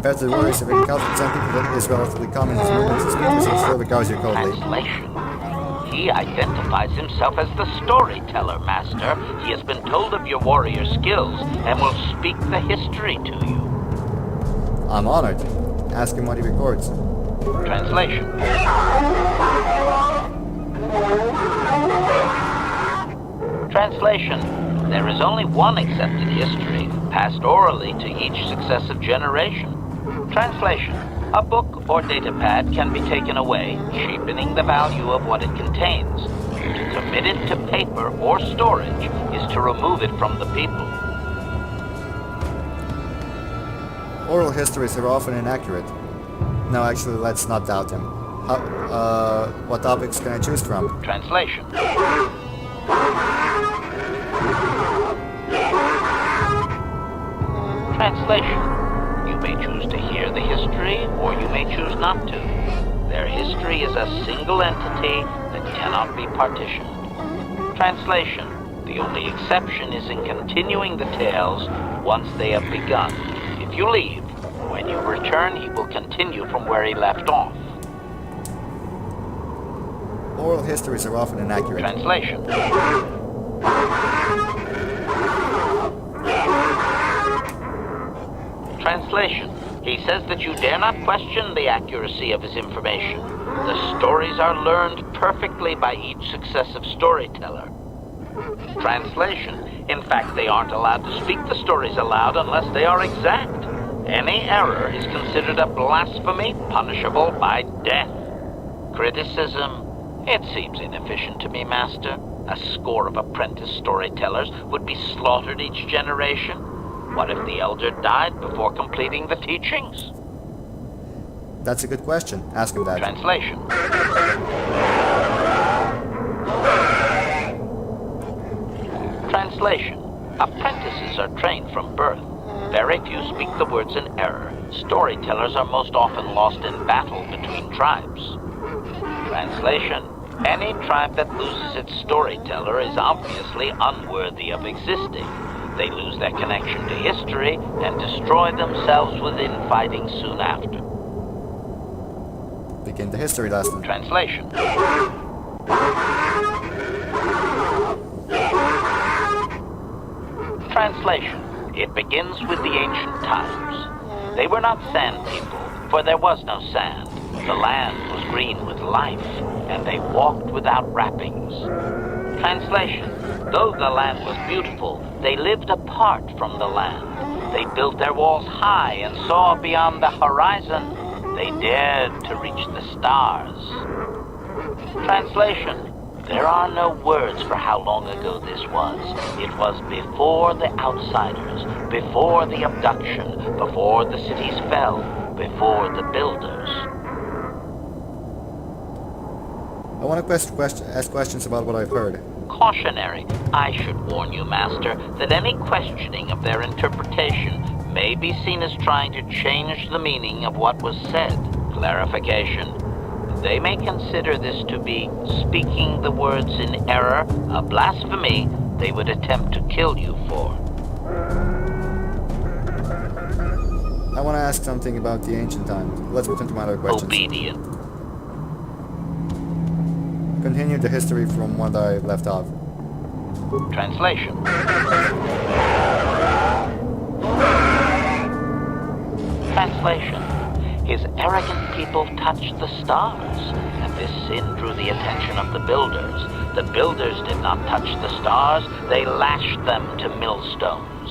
Compared to the warriors of agriculture, some people that is relatively common. His movements and speeches and still regards you coldly. Translation. He identifies himself as the storyteller, Master. He has been told of your warrior skills and will speak the history to you. I'm honored. Ask him what he records. Translation. Translation. There is only one accepted history, passed orally to each successive generation. Translation. A book or datapad can be taken away, cheapening the value of what it contains. To commit it to paper or storage is to remove it from the people. Oral histories are often inaccurate. No, actually, let's not doubt him. What topics can I choose from? Translation. Translation. You may choose to hear the history, or you may choose not to. Their history is a single entity that cannot be partitioned. Translation. The only exception is in continuing the tales once they have begun. If you leave, when you return, he will continue from where he left off. Oral histories are often inaccurate. Translation. Translation. He says that you dare not question the accuracy of his information. The stories are learned perfectly by each successive storyteller. Translation. In fact, they aren't allowed to speak the stories aloud unless they are exact. Any error is considered a blasphemy punishable by death. Criticism. It seems inefficient to me, Master. A score of apprentice storytellers would be slaughtered each generation. What if the elder died before completing the teachings? That's a good question. Ask him that. Translation. Translation. Apprentices are trained from birth. Very few speak the words in error. Storytellers are most often lost in battle between tribes. Translation. Any tribe that loses its storyteller is obviously unworthy of existing. They lose their connection to history and destroy themselves within fighting soon after. Begin the history lesson. Translation. Translation. It begins with the ancient times. They were not sand people, for there was no sand. The land was green with life, and they walked without wrappings. Translation. Though the land was beautiful, they lived apart from the land. They built their walls high and saw beyond the horizon. They dared to reach the stars. Translation. There are no words for how long ago this was. It was before the outsiders, before the abduction, before the cities fell, before the builders. I want to ask questions about what I've heard. Cautionary. I should warn you, Master, that any questioning of their interpretation may be seen as trying to change the meaning of what was said. Clarification. They may consider this to be speaking the words in error, a blasphemy they would attempt to kill you for. I want to ask something about the ancient times. Let's return to my other questions. Obedient. Continue the history from what I left off. Translation. Translation. His arrogant people touched the stars, and this sin drew the attention of the builders. The builders did not touch the stars, they lashed them to millstones.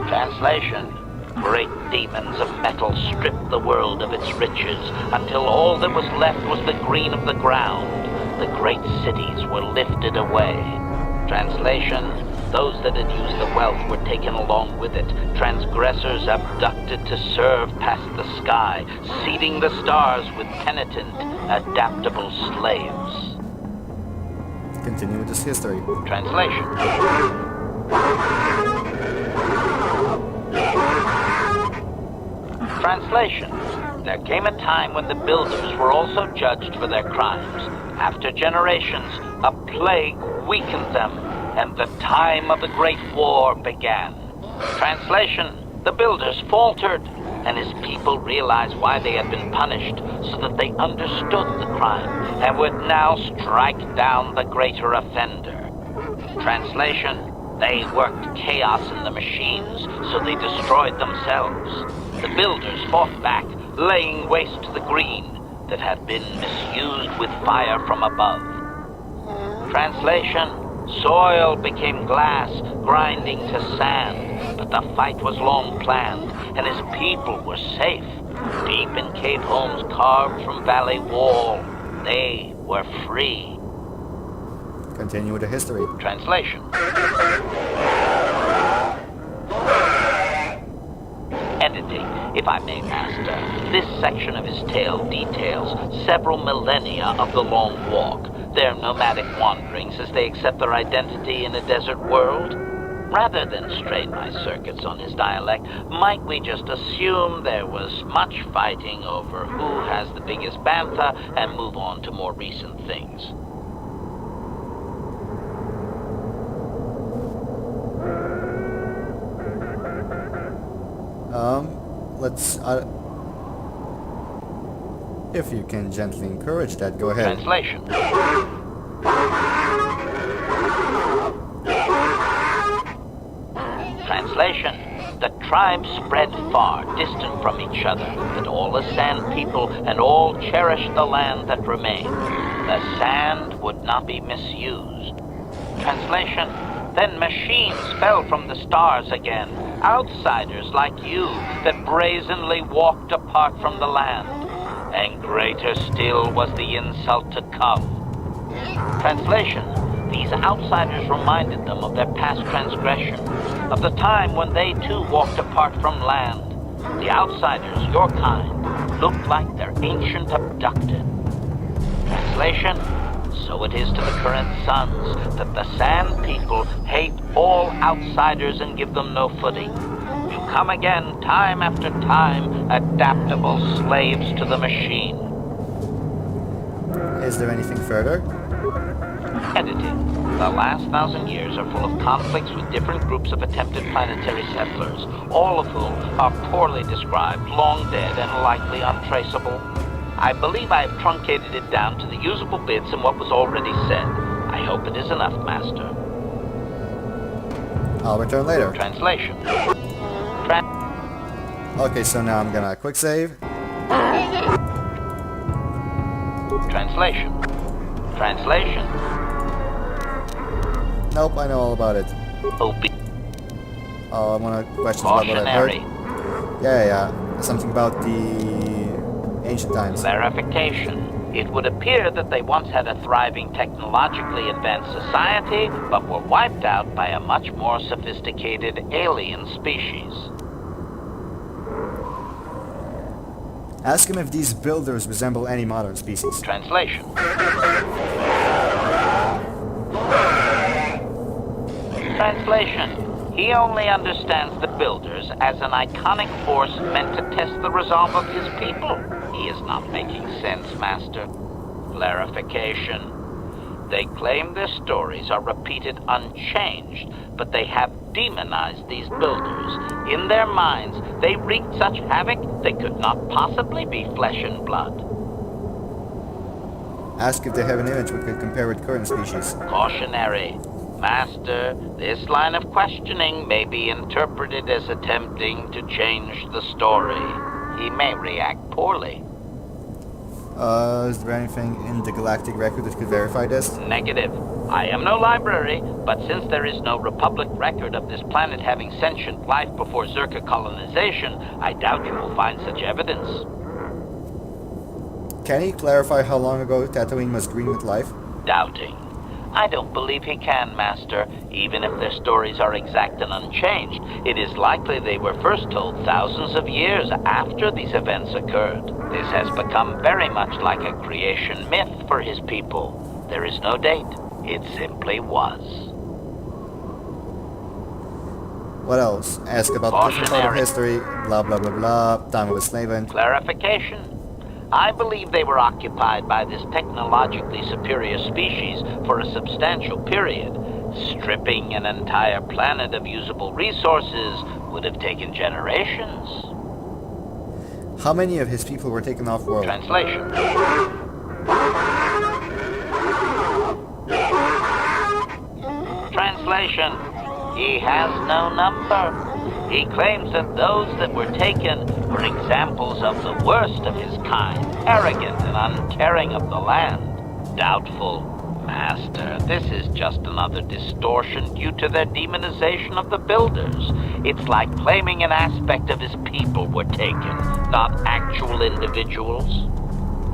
Translation. Great demons of metal stripped the world of its riches until all that was left was the green of the ground. The great cities were lifted away. Translation. Those that had used the wealth were taken along with it. Transgressors abducted to serve past the sky, seeding the stars with penitent, adaptable slaves. Continue with this history. Translation. Translation. There came a time when the builders were also judged for their crimes. After generations, a plague weakened them, and the time of the Great War began. Translation. The builders faltered. and his people realized why they had been punished, so that they understood the crime and would now strike down the greater offender. Translation: they worked chaos in the machines, so they destroyed themselves. The builders fought back, laying waste to the green that had been misused with fire from above. Translation: soil became glass, grinding to sand, but the fight was long planned, and his people were safe. Deep in cave homes carved from valley wall, they were free. Continue with the history. Translation. Editing, if I may, Master. This section of his tale details several millennia of the Long Walk, their nomadic wanderings as they accept their identity in a desert world. Rather than strain my circuits on his dialect, might we just assume there was much fighting over who has the biggest bantha and move on to more recent things? Let's, if you can gently encourage that, go ahead. Translation. Translation. The tribes spread far, distant from each other, but all the sand people and all cherished the land that remained. The sand would not be misused. Translation. Then machines fell from the stars again, outsiders like you that brazenly walked apart from the land. And greater still was the insult to come. Translation. These outsiders reminded them of their past transgression, of the time when they too walked apart from land. The outsiders, your kind, looked like their ancient abducted. Translation. So it is to the current sons that the Sand People hate all outsiders and give them no footing. You come again, time after time, adaptable slaves to the machine. Is there anything further? Editing. The last 1,000 years are full of conflicts with different groups of attempted planetary settlers, all of whom are poorly described, long dead, and likely untraceable. I believe I have truncated it down to the usable bits in what was already said. I hope it is enough, Master. I'll return later. Translation. Okay, so now I'm gonna quick save. Translation. Translation. Nope, I know all about it. I want to question about what I heard. Cautionary. Yeah. Something about the ancient times. Clarification. It would appear that they once had a thriving technologically advanced society, but were wiped out by a much more sophisticated alien species. Ask him if these builders resemble any modern species. Translation. Translation. He only understands the builders as an iconic force meant to test the resolve of his people. He is not making sense, Master. Clarification. They claim their stories are repeated unchanged, but they have demonized these builders. In their minds, they wreaked such havoc they could not possibly be flesh and blood. Ask if they have an image we could compare with current species. Cautionary. Master, this line of questioning may be interpreted as attempting to change the story. He may react poorly. Is there anything in the galactic record that could verify this? Negative. I am no library, but since there is no Republic record of this planet having sentient life before Zerka colonization, I doubt you will find such evidence. Can he clarify how long ago Tatooine was green with life? Doubting. I don't believe he can, Master. Even if their stories are exact and unchanged, it is likely they were first told thousands of years after these events occurred. This has become very much like a creation myth for his people. There is no date. It simply was. What else? Ask about the different part of Cautionary. history, blah blah blah blah, time of enslavement. Clarification. I believe they were occupied by this technologically superior species for a substantial period. Stripping an entire planet of usable resources would have taken generations. How many of his people were taken off world? Translation. Translation. He has no number. He claims that those that were taken were examples of the worst of his kind, arrogant and uncaring of the land. Doubtful. Master, this is just another distortion due to their demonization of the builders. It's like claiming an aspect of his people were taken, not actual individuals.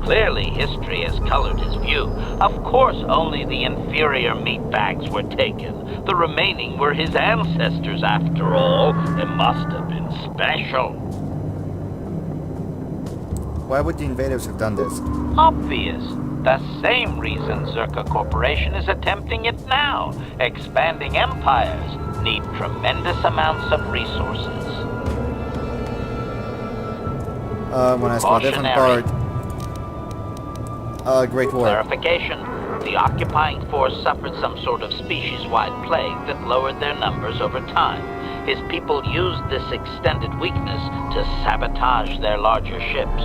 Clearly, history has colored his view. Of course, only the inferior meatbags were taken. The remaining were his ancestors, after all. They must have been special. Why would the invaders have done this? Obvious. The same reason Zerka Corporation is attempting it now. Expanding empires need tremendous amounts of resources. When I saw a different part. Great War. Clarification. The occupying force suffered some sort of species-wide plague that lowered their numbers over time. His people used this extended weakness to sabotage their larger ships.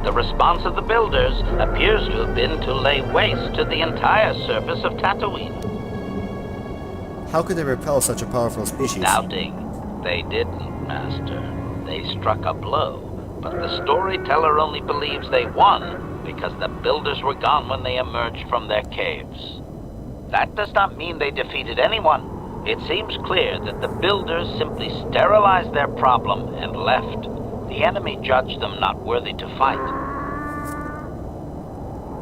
The response of the builders appears to have been to lay waste to the entire surface of Tatooine. How could they repel such a powerful species? Doubting. They didn't, Master. They struck a blow, but the storyteller only believes they won because the builders were gone when they emerged from their caves. That does not mean they defeated anyone. It seems clear that the builders simply sterilized their problem and left. The enemy judged them not worthy to fight.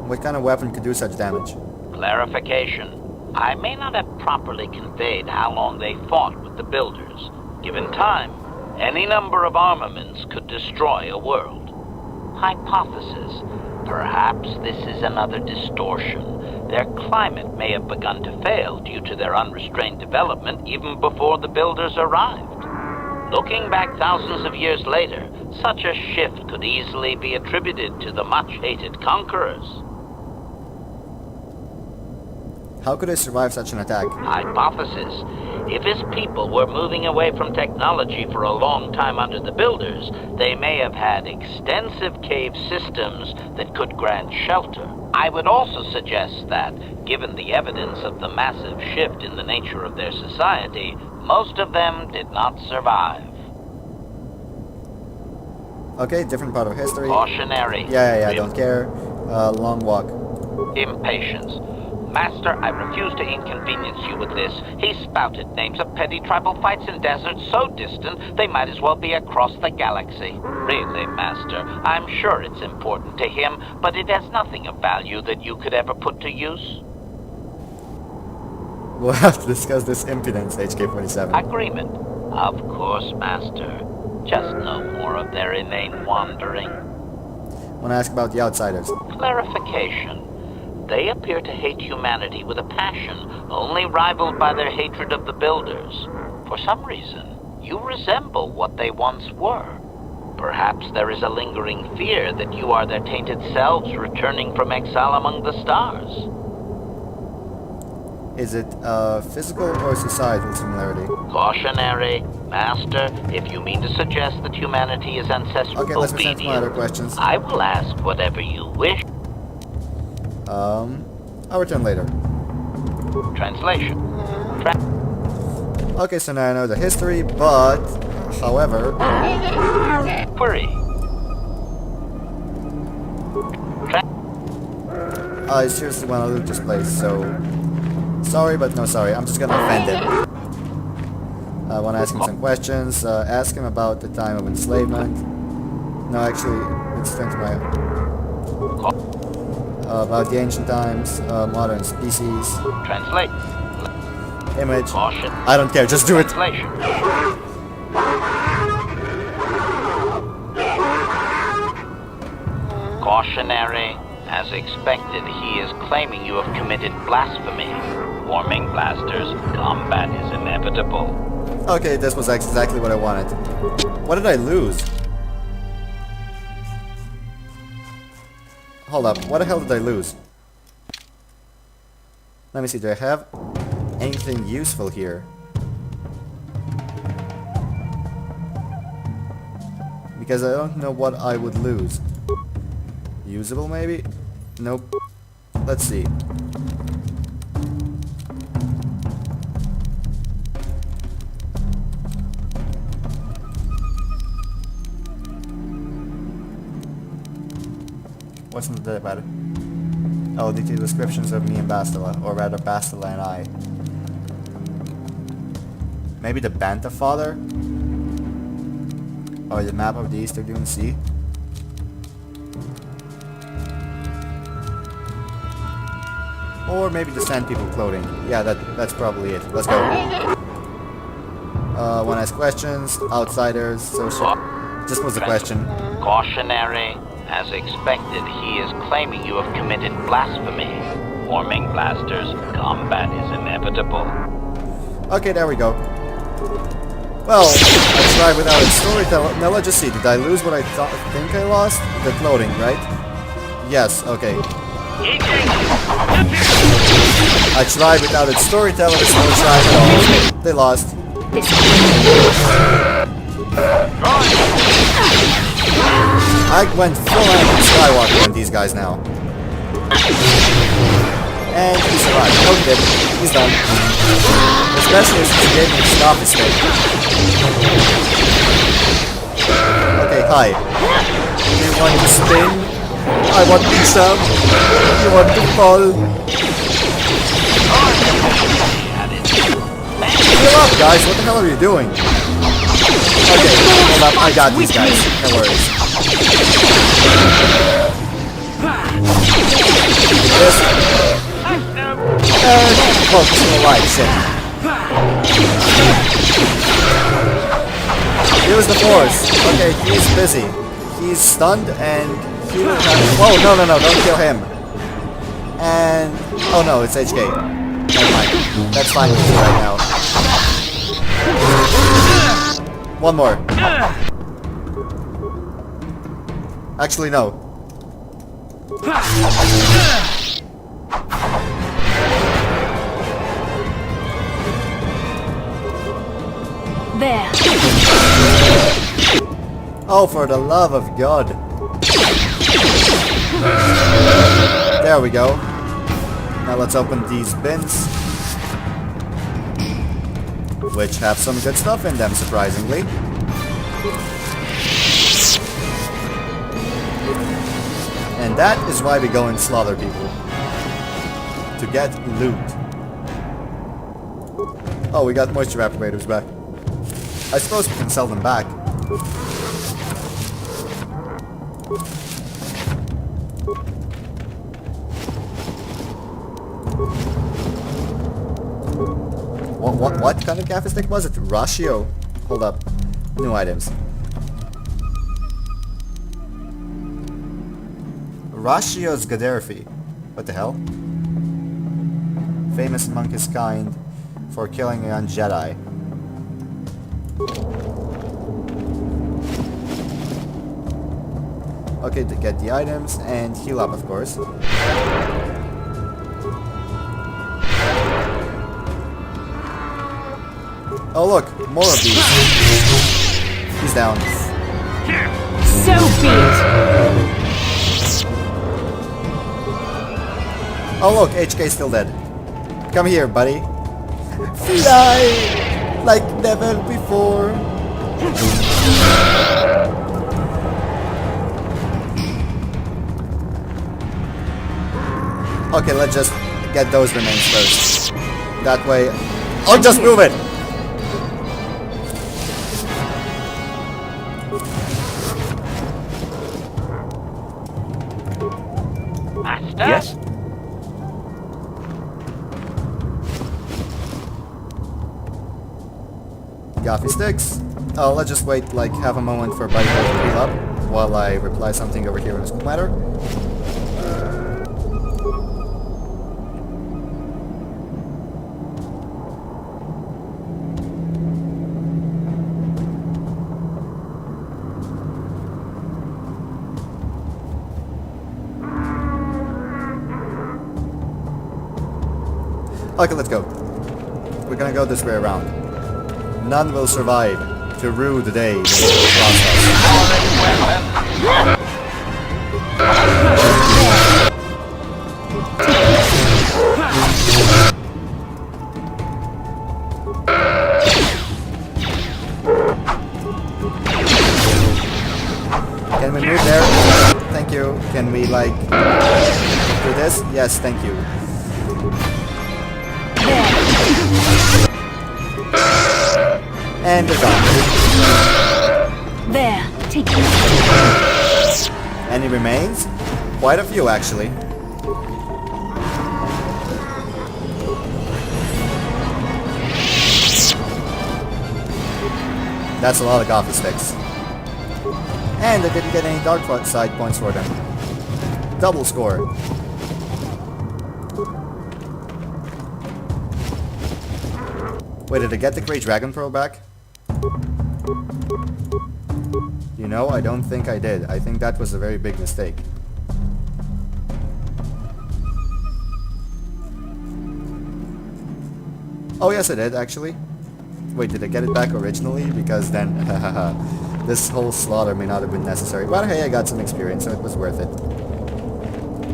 What kind of weapon could do such damage? Clarification. I may not have properly conveyed how long they fought with the builders. Given time, any number of armaments could destroy a world. Hypothesis. Perhaps this is another distortion. Their climate may have begun to fail due to their unrestrained development even before the builders arrived. Looking back thousands of years later, such a shift could easily be attributed to the much-hated conquerors. How could I survive such an attack? Hypothesis. If his people were moving away from technology for a long time under the builders, they may have had extensive cave systems that could grant shelter. I would also suggest that, given the evidence of the massive shift in the nature of their society, most of them did not survive. Okay, different part of history. Cautionary. Yeah, don't care. Long walk. Impatience. Master, I refuse to inconvenience you with this. He spouted names of petty tribal fights in deserts so distant they might as well be across the galaxy. Really, Master, I'm sure it's important to him, but it has nothing of value that you could ever put to use. We'll have to discuss this impudence, HK-47. Agreement. Of course, Master. Just no more of their inane wandering. Want to ask about the outsiders. Clarification. They appear to hate humanity with a passion only rivaled by their hatred of the builders. For some reason, you resemble what they once were. Perhaps there is a lingering fear that you are their tainted selves returning from exile among the stars. Is it physical or societal similarity? Cautionary. Master, if you mean to suggest that humanity is ancestral Okay, let's present some other obedience, questions. I will ask whatever you wish. I'll return later. Translation. Okay, so now I know the history, but, however... Query. I seriously want to loot this place, so... Sorry, but no sorry. I'm just gonna offend him. I want to ask him some questions. Ask him about the time of enslavement. No, actually, let's turn to my... about the ancient times, modern species, Translate. image. Caution. I don't care, just do it. Translation. Cautionary. As expected, he is claiming you have committed blasphemy. Warming blasters, combat is inevitable. Okay, this was exactly what I wanted. What did I lose? Hold up, what the hell did I lose? Let me see, do I have anything useful here? because I don't know what I would lose. Usable maybe? Nope. Let's see. What's not that about it? Oh, the two descriptions of me and Bastila, or rather Bastila and I. Maybe the Bantha Father? Or the map of the Easter Dune Sea? Or maybe the Sand People clothing. Yeah, that's probably it. Let's go. Wanna ask questions? Outsiders? Social? Just was a question. Cautionary. As expected, he is claiming you have committed blasphemy. Warming blasters, combat is inevitable. Okay, there we go. Well, I tried without a storyteller. Now let's just see. Did I lose what I think I lost? The clothing, right? Yes, okay. I tried without a storyteller, so no try at all. They lost. I went full on Skywalker on these guys now. And he survived. No, he didn't. He's done. Especially since he gave me the stop escape. Okay, hi. You want to spin? I want to jump. You want to fall? Heal up, guys. What the hell are you doing? Okay, hold up. I got these guys. No worries. This. Focus on the light, shit. Use the force. Okay, he's busy. He's stunned and he will not. Oh, no, don't kill him. And. Oh no, it's HK. Never mind. That's fine with me right now. One more. Actually, no. There. Oh, for the love of God. There we go. Now let's open these bins. Which have some good stuff in them, surprisingly. And that is why we go and slaughter people. To get loot. Oh, we got moisture evaporators back. I suppose we can sell them back. What kind of gaffer stick was it? Ratio. Hold up. New items. Ratio's Gaderfi. What the hell? Famous among his kind for killing a young Jedi. Okay, to get the items and heal up, of course. Oh look, more of these. He's down. So be it. Oh look, HK's still dead. Come here, buddy. Fly like never before. Okay, let's just get those remains first. That way... Oh, just move it! Master? Yes? Gaffy sticks. Oh, let's just wait like half a moment for Buddy to heal up while I reply something over here in the school matter. Okay, let's go. We're gonna go this way around. None will survive to rue the day when it will cross us. Can we move there? Thank you. Can we, like, do this? Yes, thank you. And they're gone. There. Take it. Any remains? Quite a few, actually. That's a lot of coffee sticks. And I didn't get any dark side points for them. Double score. Wait, did I get the Grey Dragon Pearl back? You know, I don't think I did. I think that was a very big mistake. Oh yes, I did, actually. Wait, did I get it back originally? Because then, this whole slaughter may not have been necessary. But hey, I got some experience, so it was worth it.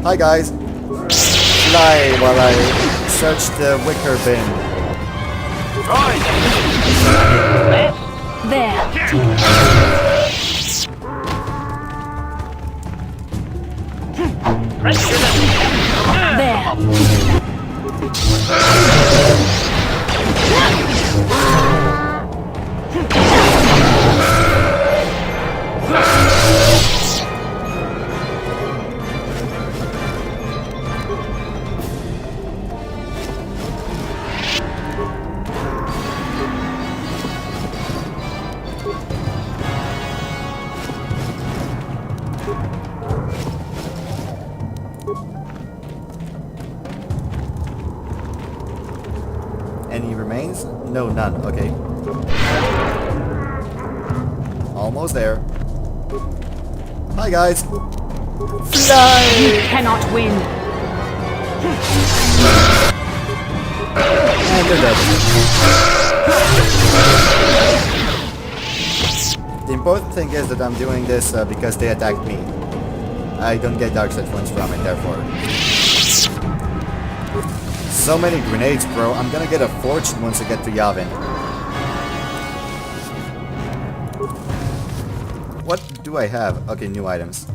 Hi guys! Fly while I search the wicker bin. There. Any remains? No, none. Okay. Almost there. Hi guys! Fly! You cannot win. And they're dead. The important thing is that I'm doing this because they attacked me. I don't get dark side points from it, therefore. So many grenades, bro. I'm gonna get a fortune once I get to Yavin. What do I have? Okay, new items.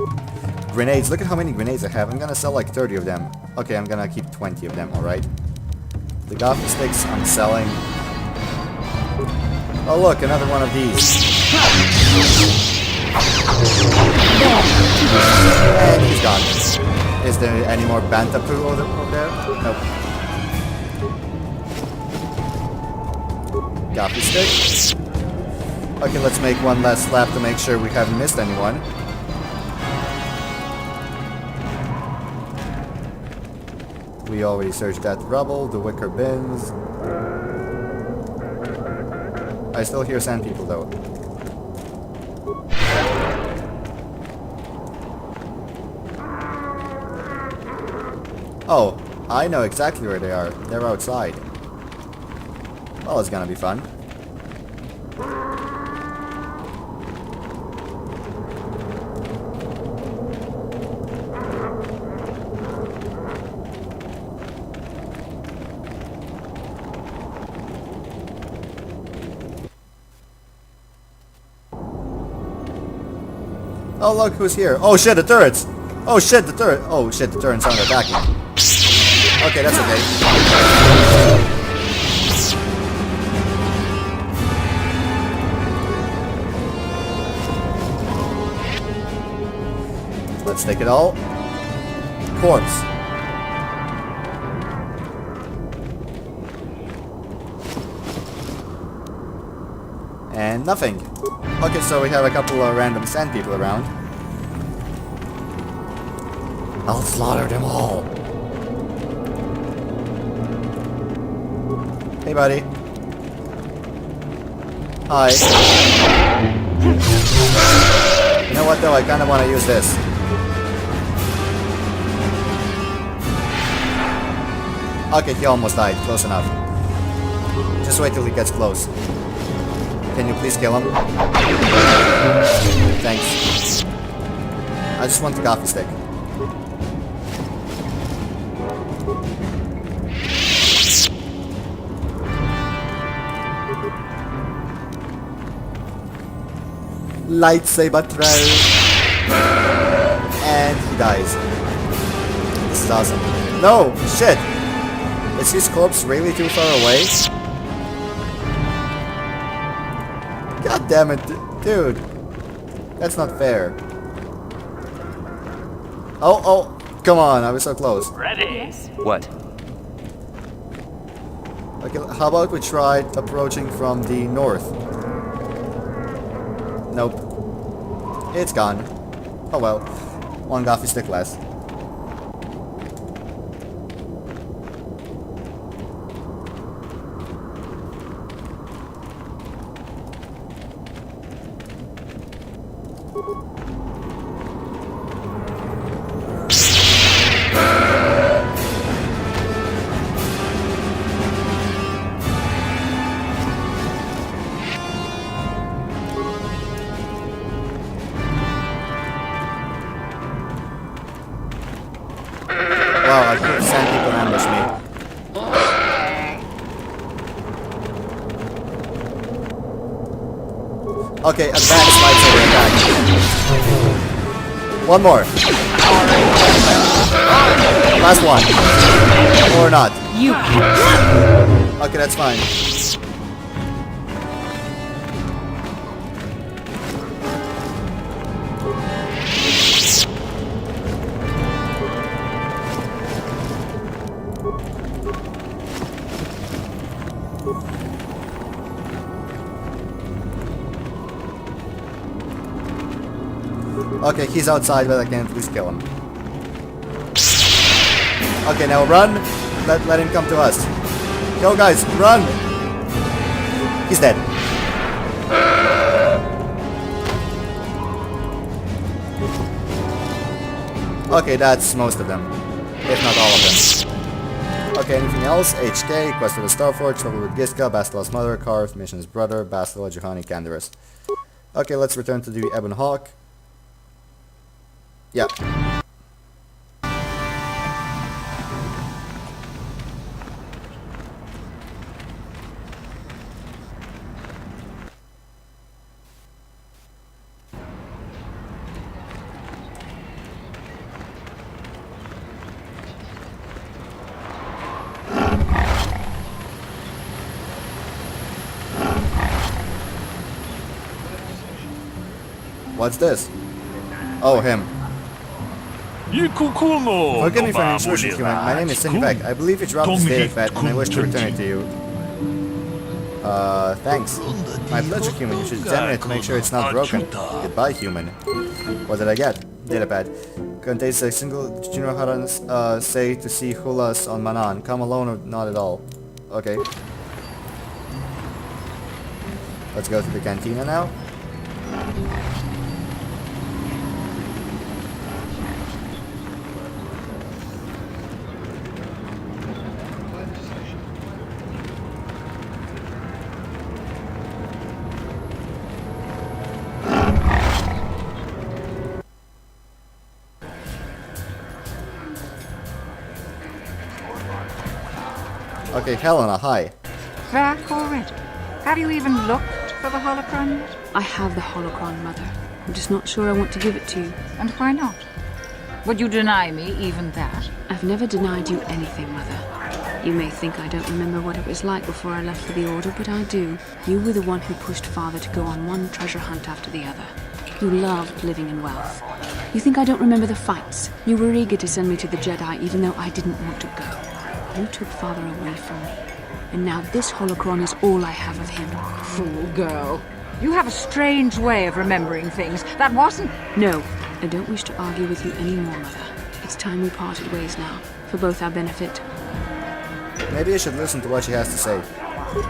Grenades. Look at how many grenades I have. I'm gonna sell like 30 of them. Okay, I'm gonna keep 20 of them, alright? The Goffy sticks I'm selling. Oh look, another one of these. And he's gone. Is there any more Bantapu over there? Nope. Goffy stick. Okay, let's make one last lap to make sure we haven't missed anyone. We already searched that rubble, the wicker bins. I still hear sand people though. Oh, I know exactly where they are. They're outside. Well, it's gonna be fun. Oh look who's here. Oh shit, the turrets! Oh shit, the turret! Oh shit, the turrets aren't attacking. Okay, that's okay. Let's take it all. Corpse. And nothing. Okay, so we have a couple of random sand people around. I'll slaughter them all. Hey, buddy. Hi. You know what, though? I kind of want to use this. Okay, he almost died. Close enough. Just wait till he gets close. Can you please kill him? Thanks. I just want the coffee stick. lightsaber throw. And he dies. This is awesome. No! Shit! Is his corpse really too far away? God damn it, dude. That's not fair. Oh, come on, I was so close. Ready? What? Okay, how about we try approaching from the north? Nope. It's gone. Oh well. One coffee stick less. Wow, I could send people to ambush me. Okay, advanced lightsaber attack. One more. Last one. Or not. You. Okay, that's fine. Okay, he's outside, but I can at least kill him. Okay, now run. Let him come to us. Go, guys, run! He's dead. Okay, that's most of them. If not all of them. Okay, anything else? HK, Quest for the Starforge, Trouble with Giska, Bastila's mother, Karth, Mission's brother, Bastila, Juhani, Canderous. Okay, let's return to the Ebon Hawk. Yeah. What's this? Oh, him. Forgive me for an intrusion, human. My name is Sinvek. I believe you dropped this data fat and I wish to return it to you. Thanks. My pleasure, human. You should examine it to make sure it's not broken. Goodbye, human. What did I get? Datapad. Contains a single Jinoharan say to see Hulas on Manan. Come alone or not at all. Okay. Let's go to the cantina now. Okay, Helena, hi. Back already? Have you even looked for the holocron yet? I have the holocron, Mother. I'm just not sure I want to give it to you. And why not? Would you deny me even that? I've never denied you anything, Mother. You may think I don't remember what it was like before I left for the Order, but I do. You were the one who pushed Father to go on one treasure hunt after the other. You loved living in wealth. You think I don't remember the fights? You were eager to send me to the Jedi even though I didn't want to go. You took Father away from me. And now this holocron is all I have of him. Fool girl. You have a strange way of remembering things. That wasn't... No, I don't wish to argue with you anymore, Mother. It's time we parted ways now, for both our benefit. Maybe you should listen to what she has to say.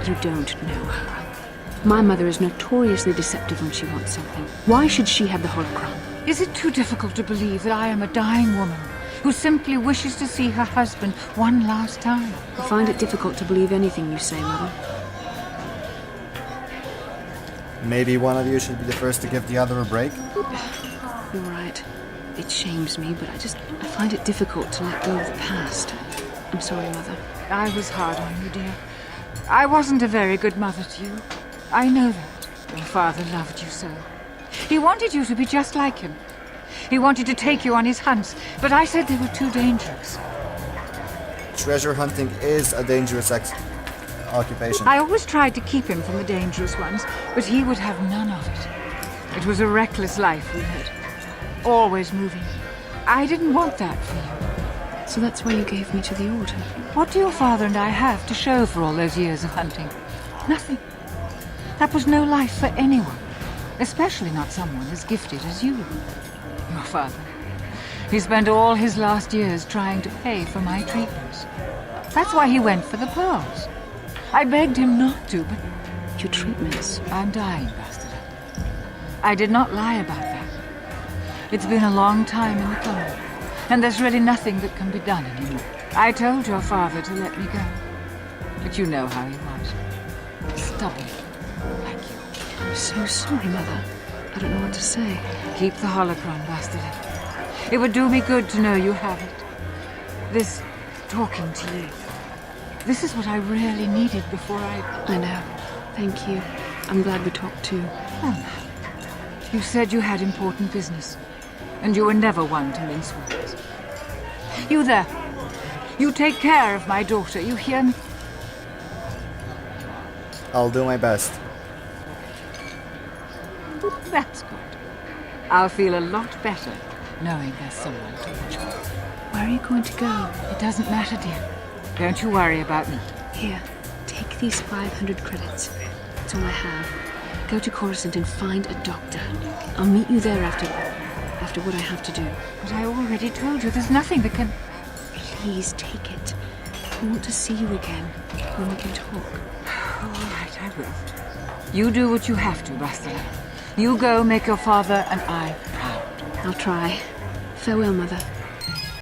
You don't know her. My mother is notoriously deceptive when she wants something. Why should she have the holocron? Is it too difficult to believe that I am a dying woman who simply wishes to see her husband one last time? I find it difficult to believe anything you say, Mother. Maybe one of you should be the first to give the other a break? You're right. It shames me, but I find it difficult to let go of the past. I'm sorry, Mother. I was hard on you, dear. I wasn't a very good mother to you. I know that. Your father loved you so. He wanted you to be just like him. He wanted to take you on his hunts, but I said they were too dangerous. Treasure hunting is a dangerous occupation. I always tried to keep him from the dangerous ones, but he would have none of it. It was a reckless life we led. Always moving. I didn't want that for you. So that's why you gave me to the Order. What do your father and I have to show for all those years of hunting? Nothing. That was no life for anyone. Especially not someone as gifted as you. Your father. He spent all his last years trying to pay for my treatments. That's why he went for the pearls. I begged him not to, but Your treatments. I'm dying, Bastila. I did not lie about that. It's been a long time in the coming, and there's really nothing that can be done anymore. I told your father to let me go, but you know how he was. Stubborn, like you. I'm so sorry, Mother. I don't know what to say. Keep the holocron, Bastila. It would do me good to know you have it. This talking to you. This is what I really needed before I know. Thank you. I'm glad we talked too. Oh, you said you had important business, and you were never one to mince words. You there. You take care of my daughter, you hear me? I'll do my best. That's good. I'll feel a lot better knowing there's someone to watch me. Where are you going to go? It doesn't matter, dear. Don't you worry about me. Here, take these 500 credits. It's all I have. Go to Coruscant and find a doctor. I'll meet you there after what I have to do. But I already told you there's nothing that can... Please take it. I want to see you again when we can talk. All right, I will. You do what you have to, Bastila. You go make your father and I proud. I'll try. Farewell, Mother.